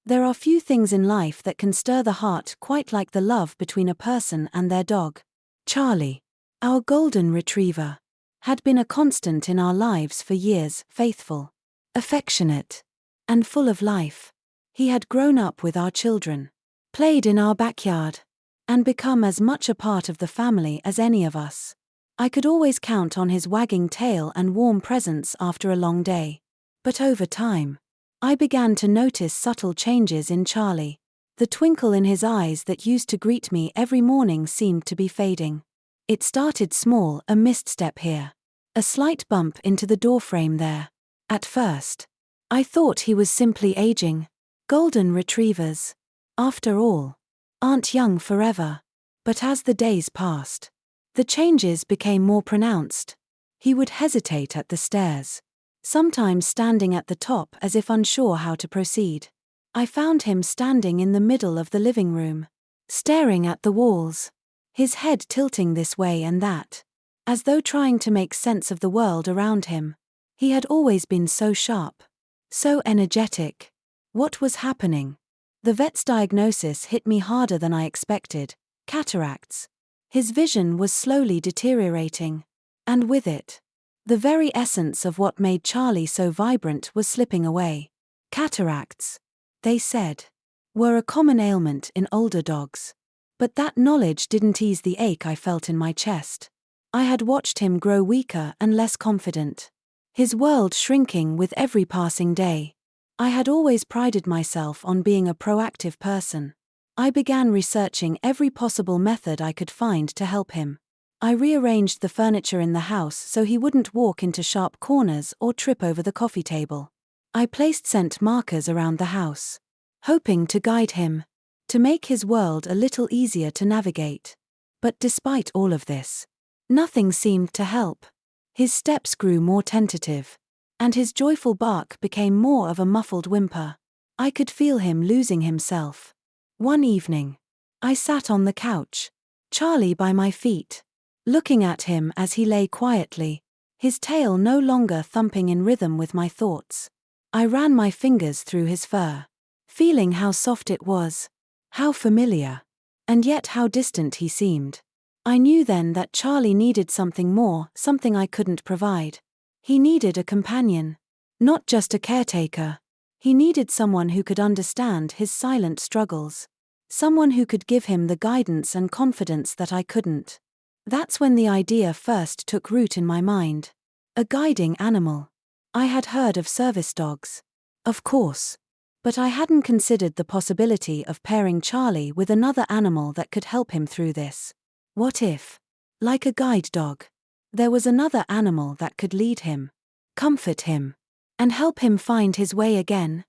There are few things in life that can stir the heart quite like the love between a person and their dog. Charlie, our golden retriever, had been a constant in our lives for years, faithful, affectionate, and full of life. He had grown up with our children, played in our backyard, and become as much a part of the family as any of us. I could always count on his wagging tail and warm presence after a long day. But over time, I began to notice subtle changes in Charlie. The twinkle in his eyes that used to greet me every morning seemed to be fading. It started small, a misstep here, a slight bump into the doorframe there. At first, I thought he was simply aging. Golden retrievers, after all, aren't young forever. But as the days passed, the changes became more pronounced. He would hesitate at the stairs, sometimes standing at the top as if unsure how to proceed. I found him standing in the middle of the living room, staring at the walls, his head tilting this way and that, as though trying to make sense of the world around him. He had always been so sharp, so energetic. What was happening? The vet's diagnosis hit me harder than I expected: cataracts. His vision was slowly deteriorating, and with it, the very essence of what made Charlie so vibrant was slipping away. Cataracts, they said, were a common ailment in older dogs. But that knowledge didn't ease the ache I felt in my chest. I had watched him grow weaker and less confident, his world shrinking with every passing day. I had always prided myself on being a proactive person. I began researching every possible method I could find to help him. I rearranged the furniture in the house so he wouldn't walk into sharp corners or trip over the coffee table. I placed scent markers around the house, hoping to guide him, to make his world a little easier to navigate. But despite all of this, nothing seemed to help. His steps grew more tentative, and his joyful bark became more of a muffled whimper. I could feel him losing himself. One evening, I sat on the couch, Charlie by my feet, looking at him as he lay quietly, his tail no longer thumping in rhythm with my thoughts. I ran my fingers through his fur, feeling how soft it was, how familiar, and yet how distant he seemed. I knew then that Charlie needed something more, something I couldn't provide. He needed a companion, not just a caretaker. He needed someone who could understand his silent struggles, someone who could give him the guidance and confidence that I couldn't. That's when the idea first took root in my mind. A guiding animal. I had heard of service dogs, of course, but I hadn't considered the possibility of pairing Charlie with another animal that could help him through this. What if, like a guide dog, there was another animal that could lead him, comfort him, and help him find his way again?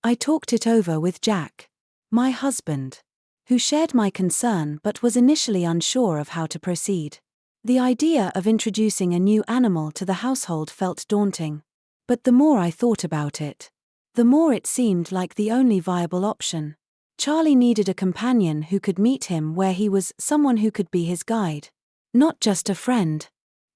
I talked it over with Jack, my husband, who shared my concern but was initially unsure of how to proceed. The idea of introducing a new animal to the household felt daunting, but the more I thought about it, the more it seemed like the only viable option. Charlie needed a companion who could meet him where he was, someone who could be his guide, not just a friend.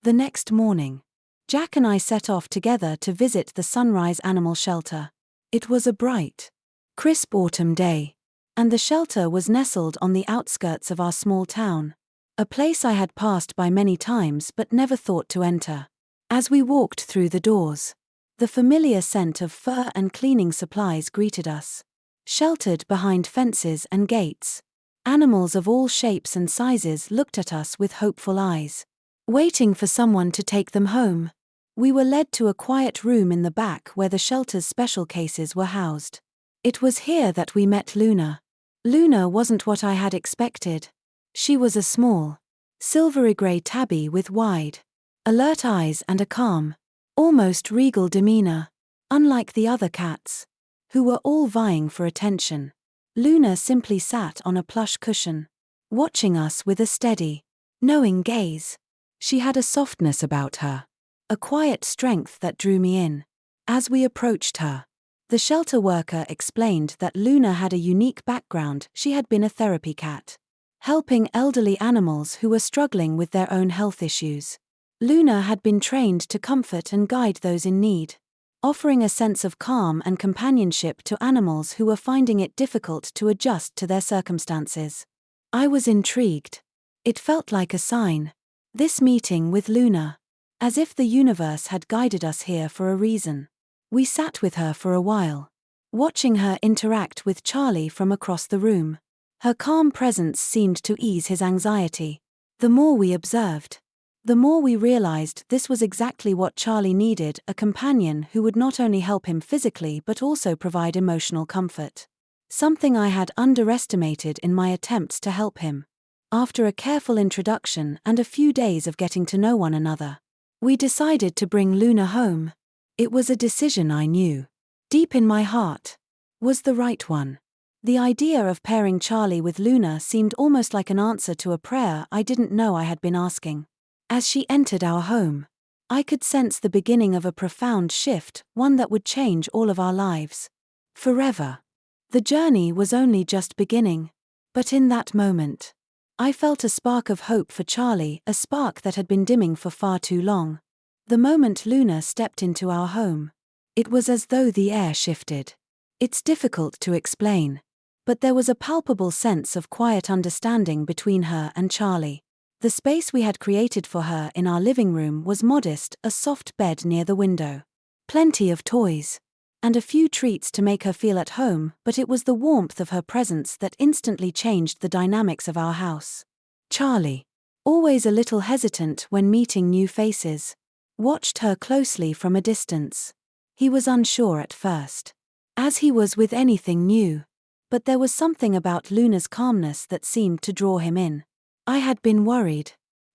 The next morning, Jack and I set off together to visit the Sunrise Animal Shelter. It was a bright, crisp autumn day, and the shelter was nestled on the outskirts of our small town, a place I had passed by many times but never thought to enter. As we walked through the doors, the familiar scent of fur and cleaning supplies greeted us. Sheltered behind fences and gates, animals of all shapes and sizes looked at us with hopeful eyes, waiting for someone to take them home. We were led to a quiet room in the back where the shelter's special cases were housed. It was here that we met Luna. Luna wasn't what I had expected. She was a small, silvery grey tabby with wide, alert eyes and a calm, almost regal demeanor. Unlike the other cats, who were all vying for attention, Luna simply sat on a plush cushion, watching us with a steady, knowing gaze. She had a softness about her, a quiet strength that drew me in. As we approached her, the shelter worker explained that Luna had a unique background. She had been a therapy cat, helping elderly animals who were struggling with their own health issues. Luna had been trained to comfort and guide those in need. offering a sense of calm and companionship to animals who were finding it difficult to adjust to their circumstances. I was intrigued. It felt like a sign. This meeting with Luna. As if the universe had guided us here for a reason. We sat with her for a while, watching her interact with Charlie from across the room. Her calm presence seemed to ease his anxiety. The more we observed, the more we realized this was exactly what Charlie needed, a companion who would not only help him physically but also provide emotional comfort. Something I had underestimated in my attempts to help him. After a careful introduction and a few days of getting to know one another, we decided to bring Luna home. It was a decision I knew, deep in my heart, was the right one. The idea of pairing Charlie with Luna seemed almost like an answer to a prayer I didn't know I had been asking. As she entered our home, I could sense the beginning of a profound shift, one that would change all of our lives. Forever. The journey was only just beginning. But in that moment, I felt a spark of hope for Charlie, a spark that had been dimming for far too long. The moment Luna stepped into our home, it was as though the air shifted. It's difficult to explain, but there was a palpable sense of quiet understanding between her and Charlie. The space we had created for her in our living room was modest, a soft bed near the window, plenty of toys, and a few treats to make her feel at home, but it was the warmth of her presence that instantly changed the dynamics of our house. Charlie, always a little hesitant when meeting new faces, watched her closely from a distance. He was unsure at first, as he was with anything new, but there was something about Luna's calmness that seemed to draw him in. I had been worried.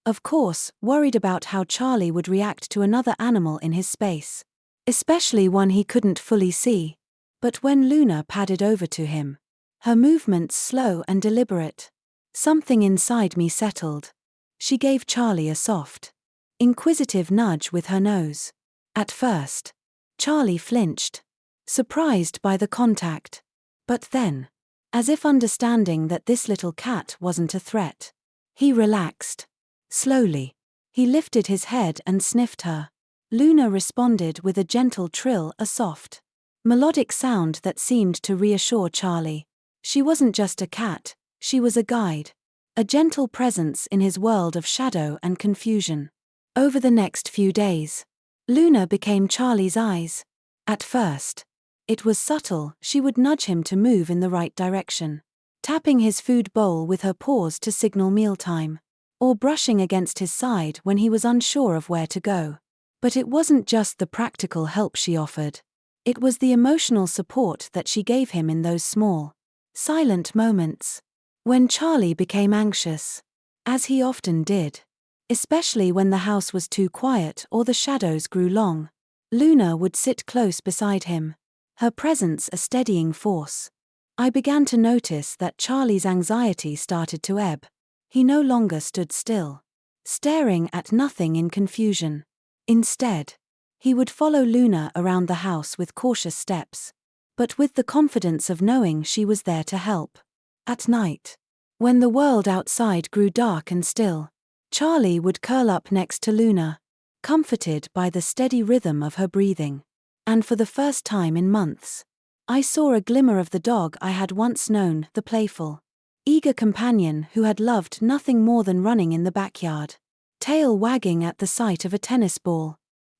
Of course, worried about how Charlie would react to another animal in his space, especially one he couldn't fully see. But when Luna padded over to him, her movements slow and deliberate, something inside me settled. She gave Charlie a soft, inquisitive nudge with her nose. At first, Charlie flinched, surprised by the contact. But then, as if understanding that this little cat wasn't a threat, he relaxed. Slowly, he lifted his head and sniffed her. Luna responded with a gentle trill, a soft, melodic sound that seemed to reassure Charlie. She wasn't just a cat, she was a guide, a gentle presence in his world of shadow and confusion. Over the next few days, Luna became Charlie's eyes. At first, it was subtle. She would nudge him to move in the right direction, tapping his food bowl with her paws to signal mealtime, or brushing against his side when he was unsure of where to go. But it wasn't just the practical help she offered. It was the emotional support that she gave him in those small, silent moments. When Charlie became anxious, as he often did, especially when the house was too quiet or the shadows grew long, Luna would sit close beside him, her presence a steadying force. I began to notice that Charlie's anxiety started to ebb. He no longer stood still, staring at nothing in confusion. Instead, he would follow Luna around the house with cautious steps, but with the confidence of knowing she was there to help. At night, when the world outside grew dark and still, Charlie would curl up next to Luna, comforted by the steady rhythm of her breathing. And for the first time in months, I saw a glimmer of the dog I had once known, the playful, eager companion who had loved nothing more than running in the backyard, tail wagging at the sight of a tennis ball.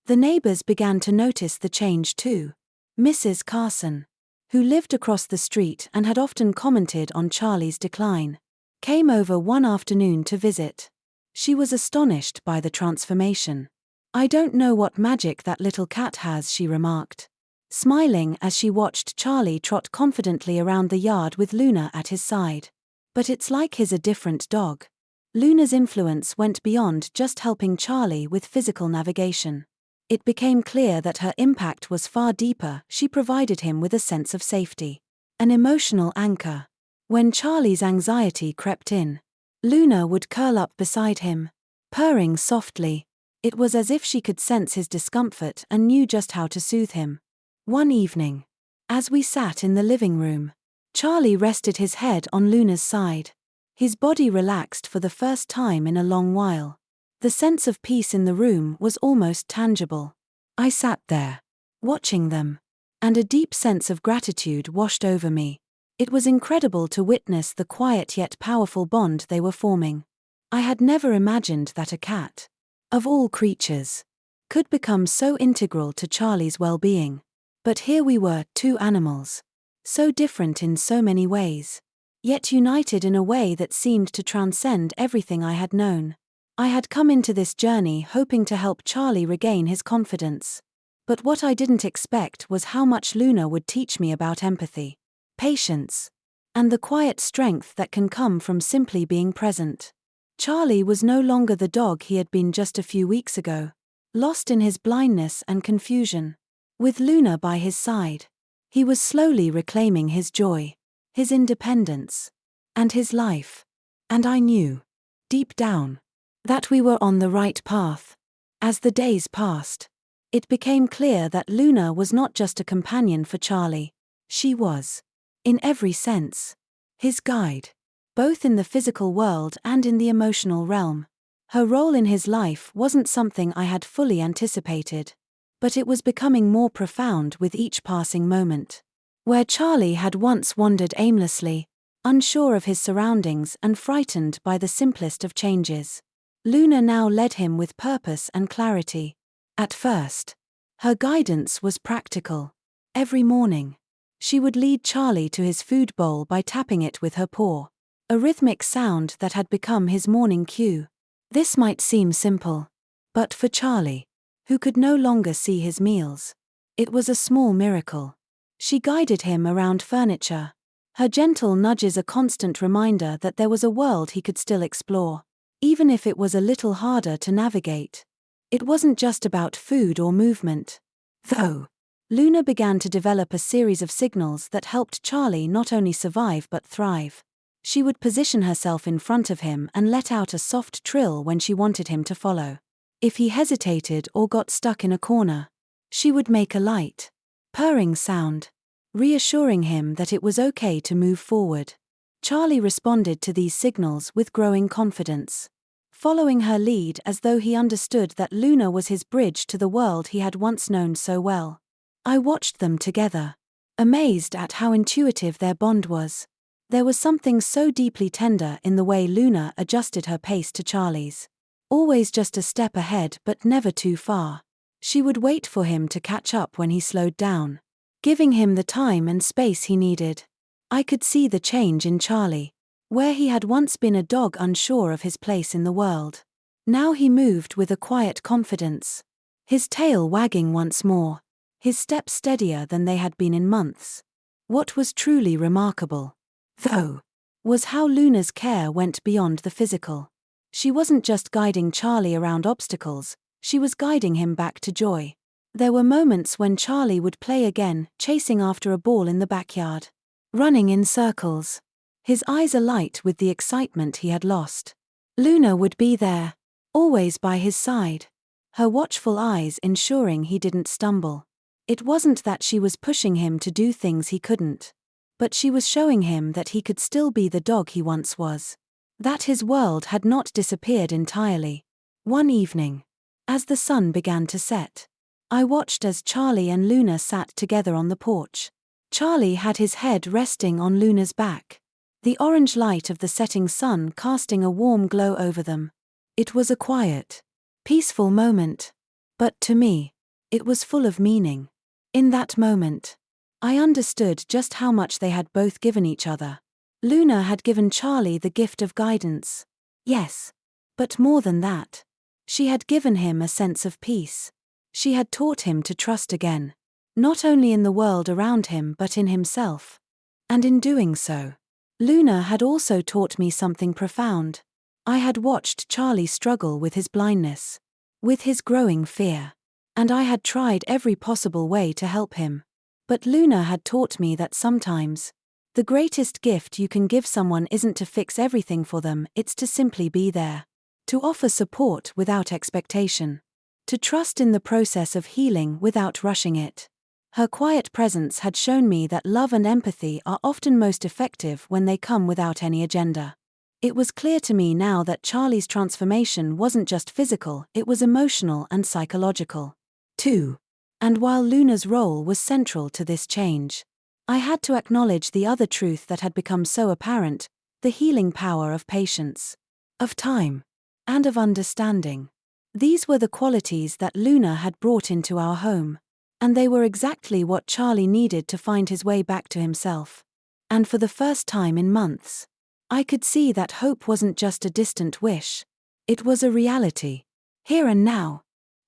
The neighbors began to notice the change too. Mrs. Carson, who lived across the street and had often commented on Charlie's decline, came over one afternoon to visit. She was astonished by the transformation. "I don't know what magic that little cat has," she remarked, smiling as she watched Charlie trot confidently around the yard with Luna at his side. "But it's like he's a different dog." Luna's influence went beyond just helping Charlie with physical navigation. It became clear that her impact was far deeper. She provided him with a sense of safety, an emotional anchor. When Charlie's anxiety crept in, Luna would curl up beside him, purring softly. It was as if she could sense his discomfort and knew just how to soothe him. One evening, as we sat in the living room, Charlie rested his head on Luna's side. His body relaxed for the first time in a long while. The sense of peace in the room was almost tangible. I sat there, watching them. And a deep sense of gratitude washed over me. It was incredible to witness the quiet yet powerful bond they were forming. I had never imagined that a cat, of all creatures, could become so integral to Charlie's well-being. But here we were, two animals, so different in so many ways, yet united in a way that seemed to transcend everything I had known. I had come into this journey hoping to help Charlie regain his confidence. But what I didn't expect was how much Luna would teach me about empathy, patience, and the quiet strength that can come from simply being present. Charlie was no longer the dog he had been just a few weeks ago, lost in his blindness and confusion. With Luna by his side, he was slowly reclaiming his joy, his independence, and his life. And I knew, deep down, that we were on the right path. As the days passed, it became clear that Luna was not just a companion for Charlie. She was, in every sense, his guide, both in the physical world and in the emotional realm. Her role in his life wasn't something I had fully anticipated, but it was becoming more profound with each passing moment. Where Charlie had once wandered aimlessly, unsure of his surroundings and frightened by the simplest of changes, Luna now led him with purpose and clarity. At first, her guidance was practical. Every morning, she would lead Charlie to his food bowl by tapping it with her paw, a rhythmic sound that had become his morning cue. This might seem simple, but for Charlie, who could no longer see his meals, it was a small miracle. She guided him around furniture, her gentle nudges a constant reminder that there was a world he could still explore, even if it was a little harder to navigate. It wasn't just about food or movement, though. Luna began to develop a series of signals that helped Charlie not only survive but thrive. She would position herself in front of him and let out a soft trill when she wanted him to follow. If he hesitated or got stuck in a corner, she would make a light, purring sound, reassuring him that it was okay to move forward. Charlie responded to these signals with growing confidence, following her lead as though he understood that Luna was his bridge to the world he had once known so well. I watched them together, amazed at how intuitive their bond was. There was something so deeply tender in the way Luna adjusted her pace to Charlie's. Always just a step ahead but never too far. She would wait for him to catch up when he slowed down, giving him the time and space he needed. I could see the change in Charlie. Where he had once been a dog unsure of his place in the world, now he moved with a quiet confidence, his tail wagging once more, his steps steadier than they had been in months. What was truly remarkable, though, was how Luna's care went beyond the physical. She wasn't just guiding Charlie around obstacles, she was guiding him back to joy. There were moments when Charlie would play again, chasing after a ball in the backyard, running in circles, his eyes alight with the excitement he had lost. Luna would be there, always by his side, her watchful eyes ensuring he didn't stumble. It wasn't that she was pushing him to do things he couldn't, but she was showing him that he could still be the dog he once was, that his world had not disappeared entirely. One evening, as the sun began to set, I watched as Charlie and Luna sat together on the porch. Charlie had his head resting on Luna's back, the orange light of the setting sun casting a warm glow over them. It was a quiet, peaceful moment, but to me, it was full of meaning. In that moment, I understood just how much they had both given each other. Luna had given Charlie the gift of guidance, yes, but more than that, she had given him a sense of peace. She had taught him to trust again, not only in the world around him but in himself. And in doing so, Luna had also taught me something profound. I had watched Charlie struggle with his blindness, with his growing fear, and I had tried every possible way to help him. But Luna had taught me that sometimes, the greatest gift you can give someone isn't to fix everything for them, it's to simply be there, to offer support without expectation, to trust in the process of healing without rushing it. Her quiet presence had shown me that love and empathy are often most effective when they come without any agenda. It was clear to me now that Charlie's transformation wasn't just physical, it was emotional and psychological, too. And while Luna's role was central to this change, I had to acknowledge the other truth that had become so apparent: the healing power of patience, of time, and of understanding. These were the qualities that Luna had brought into our home. And they were exactly what Charlie needed to find his way back to himself. And for the first time in months, I could see that hope wasn't just a distant wish. It was a reality, here and now.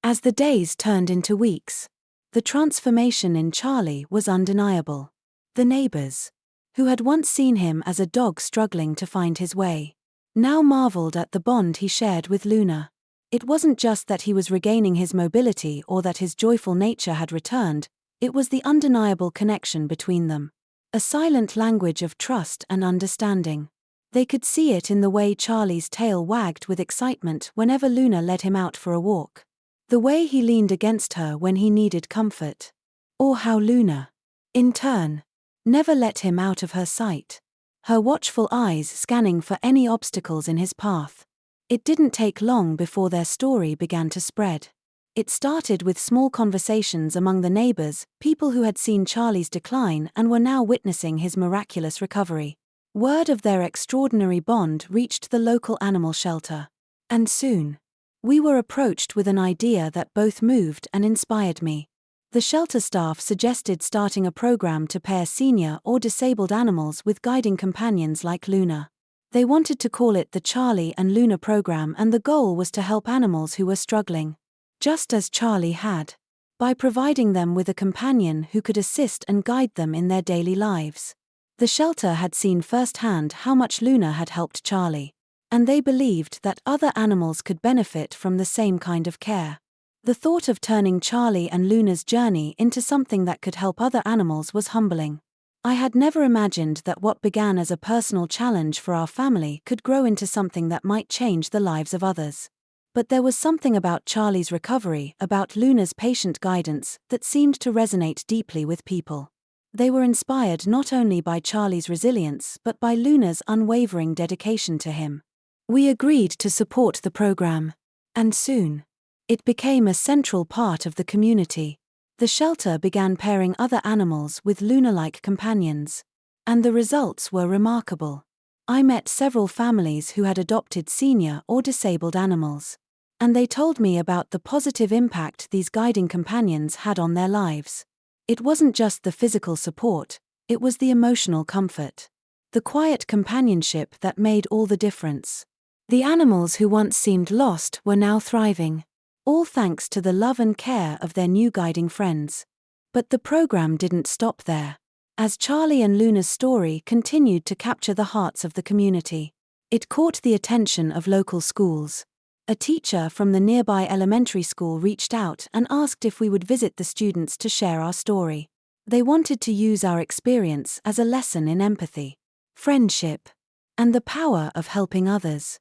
As the days turned into weeks, the transformation in Charlie was undeniable. The neighbors, who had once seen him as a dog struggling to find his way, now marveled at the bond he shared with Luna. It wasn't just that he was regaining his mobility or that his joyful nature had returned, it was the undeniable connection between them. A silent language of trust and understanding. They could see it in the way Charlie's tail wagged with excitement whenever Luna led him out for a walk. The way he leaned against her when he needed comfort. Or how Luna, in turn, never let him out of her sight. Her watchful eyes scanning for any obstacles in his path. It didn't take long before their story began to spread. It started with small conversations among the neighbors, people who had seen Charlie's decline and were now witnessing his miraculous recovery. Word of their extraordinary bond reached the local animal shelter. And soon, we were approached with an idea that both moved and inspired me. The shelter staff suggested starting a program to pair senior or disabled animals with guiding companions like Luna. They wanted to call it the Charlie and Luna program, and the goal was to help animals who were struggling, just as Charlie had, by providing them with a companion who could assist and guide them in their daily lives. The shelter had seen firsthand how much Luna had helped Charlie, and they believed that other animals could benefit from the same kind of care. The thought of turning Charlie and Luna's journey into something that could help other animals was humbling. I had never imagined that what began as a personal challenge for our family could grow into something that might change the lives of others. But there was something about Charlie's recovery, about Luna's patient guidance, that seemed to resonate deeply with people. They were inspired not only by Charlie's resilience but by Luna's unwavering dedication to him. We agreed to support the program. And soon, it became a central part of the community. The shelter began pairing other animals with Luna-like companions. And the results were remarkable. I met several families who had adopted senior or disabled animals. And they told me about the positive impact these guiding companions had on their lives. It wasn't just the physical support, it was the emotional comfort. The quiet companionship that made all the difference. The animals who once seemed lost were now thriving. All thanks to the love and care of their new guiding friends. But the program didn't stop there. As Charlie and Luna's story continued to capture the hearts of the community, it caught the attention of local schools. A teacher from the nearby elementary school reached out and asked if we would visit the students to share our story. They wanted to use our experience as a lesson in empathy, friendship, and the power of helping others.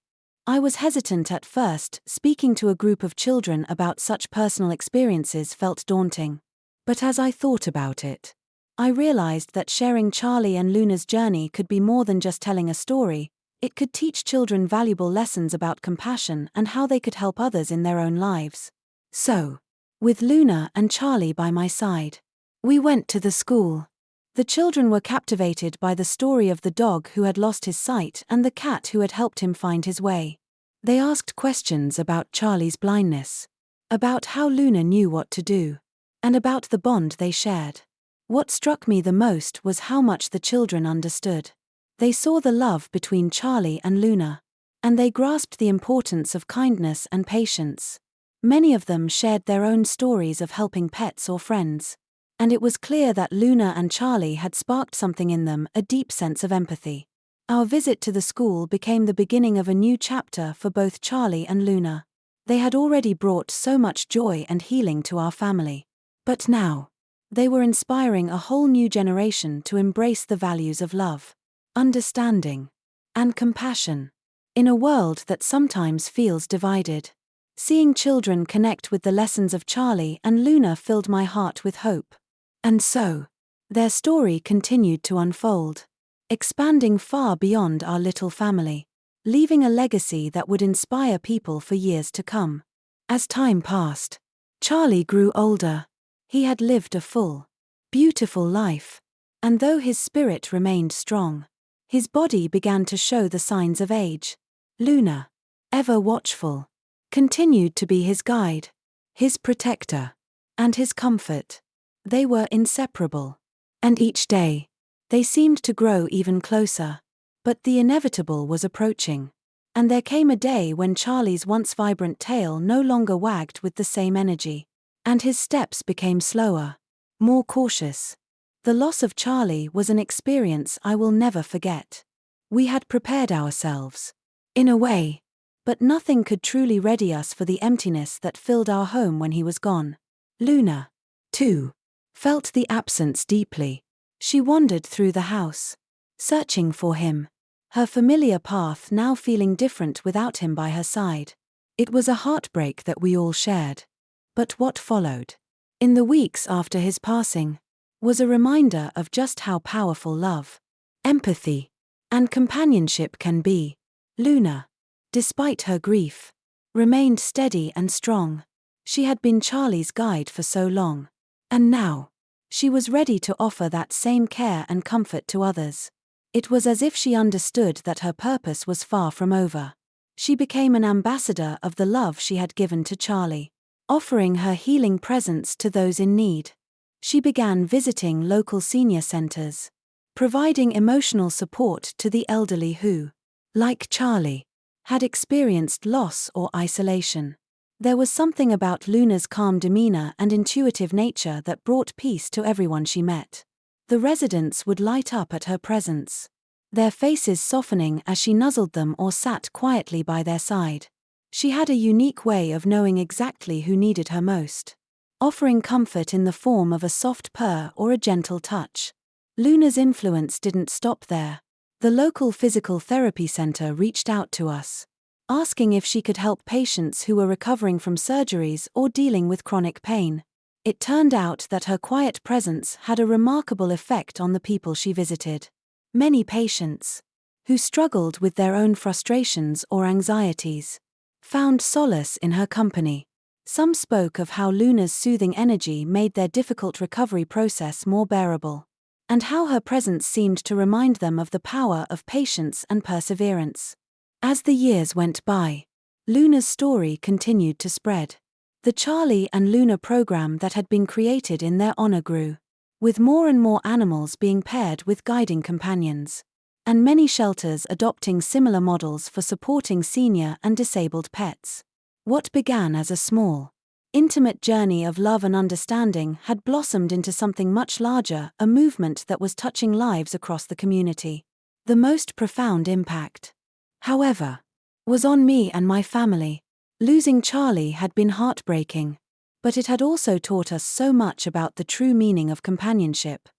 I was hesitant at first. Speaking to a group of children about such personal experiences felt daunting. But as I thought about it, I realized that sharing Charlie and Luna's journey could be more than just telling a story. It could teach children valuable lessons about compassion and how they could help others in their own lives. So, with Luna and Charlie by my side, we went to the school. The children were captivated by the story of the dog who had lost his sight and the cat who had helped him find his way. They asked questions about Charlie's blindness, about how Luna knew what to do, and about the bond they shared. What struck me the most was how much the children understood. They saw the love between Charlie and Luna, and they grasped the importance of kindness and patience. Many of them shared their own stories of helping pets or friends. And it was clear that Luna and Charlie had sparked something in them, a deep sense of empathy. Our visit to the school became the beginning of a new chapter for both Charlie and Luna. They had already brought so much joy and healing to our family. But now, they were inspiring a whole new generation to embrace the values of love, understanding, and compassion. In a world that sometimes feels divided, seeing children connect with the lessons of Charlie and Luna filled my heart with hope. And so, their story continued to unfold, expanding far beyond our little family, leaving a legacy that would inspire people for years to come. As time passed, Charlie grew older. He had lived a full, beautiful life. And though his spirit remained strong, his body began to show the signs of age. Luna, ever watchful, continued to be his guide, his protector, and his comfort. They were inseparable. And each day, they seemed to grow even closer. But the inevitable was approaching. And there came a day when Charlie's once vibrant tail no longer wagged with the same energy. And his steps became slower, more cautious. The loss of Charlie was an experience I will never forget. We had prepared ourselves, in a way, but nothing could truly ready us for the emptiness that filled our home when he was gone. Luna, too, felt the absence deeply. She wandered through the house, searching for him, her familiar path now feeling different without him by her side. It was a heartbreak that we all shared. But what followed, in the weeks after his passing, was a reminder of just how powerful love, empathy, and companionship can be. Luna, despite her grief, remained steady and strong. She had been Charlie's guide for so long. And now, she was ready to offer that same care and comfort to others. It was as if she understood that her purpose was far from over. She became an ambassador of the love she had given to Charlie, offering her healing presence to those in need. She began visiting local senior centers, providing emotional support to the elderly who, like Charlie, had experienced loss or isolation. There was something about Luna's calm demeanor and intuitive nature that brought peace to everyone she met. The residents would light up at her presence, their faces softening as she nuzzled them or sat quietly by their side. She had a unique way of knowing exactly who needed her most, offering comfort in the form of a soft purr or a gentle touch. Luna's influence didn't stop there. The local physical therapy center reached out to us, asking if she could help patients who were recovering from surgeries or dealing with chronic pain. It turned out that her quiet presence had a remarkable effect on the people she visited. Many patients, who struggled with their own frustrations or anxieties, found solace in her company. Some spoke of how Luna's soothing energy made their difficult recovery process more bearable, and how her presence seemed to remind them of the power of patience and perseverance. As the years went by, Luna's story continued to spread. The Charlie and Luna program that had been created in their honor grew, with more and more animals being paired with guiding companions, and many shelters adopting similar models for supporting senior and disabled pets. What began as a small, intimate journey of love and understanding had blossomed into something much larger, a movement that was touching lives across the community. The most profound impact, however, was on me and my family. Losing Charlie had been heartbreaking, but it had also taught us so much about the true meaning of companionship,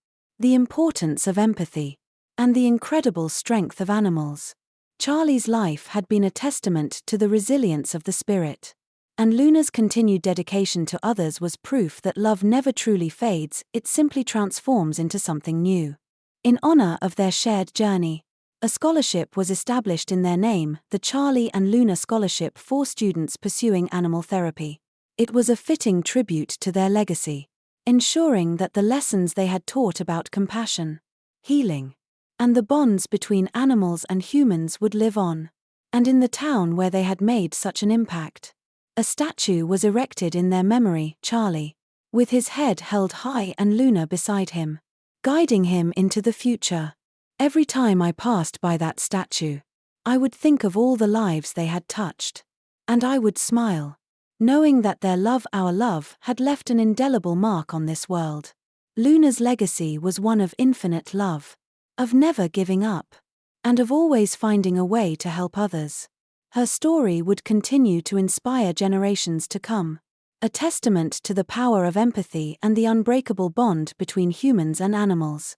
the importance of empathy, and the incredible strength of animals. Charlie's life had been a testament to the resilience of the spirit, and Luna's continued dedication to others was proof that love never truly fades, it simply transforms into something new. In honor of their shared journey, a scholarship was established in their name, the Charlie and Luna Scholarship for students pursuing animal therapy. It was a fitting tribute to their legacy, ensuring that the lessons they had taught about compassion, healing, and the bonds between animals and humans would live on. And in the town where they had made such an impact, a statue was erected in their memory, Charlie, with his head held high and Luna beside him, guiding him into the future. Every time I passed by that statue, I would think of all the lives they had touched, and I would smile, knowing that their love, our love, had left an indelible mark on this world. Luna's legacy was one of infinite love, of never giving up, and of always finding a way to help others. Her story would continue to inspire generations to come, a testament to the power of empathy and the unbreakable bond between humans and animals.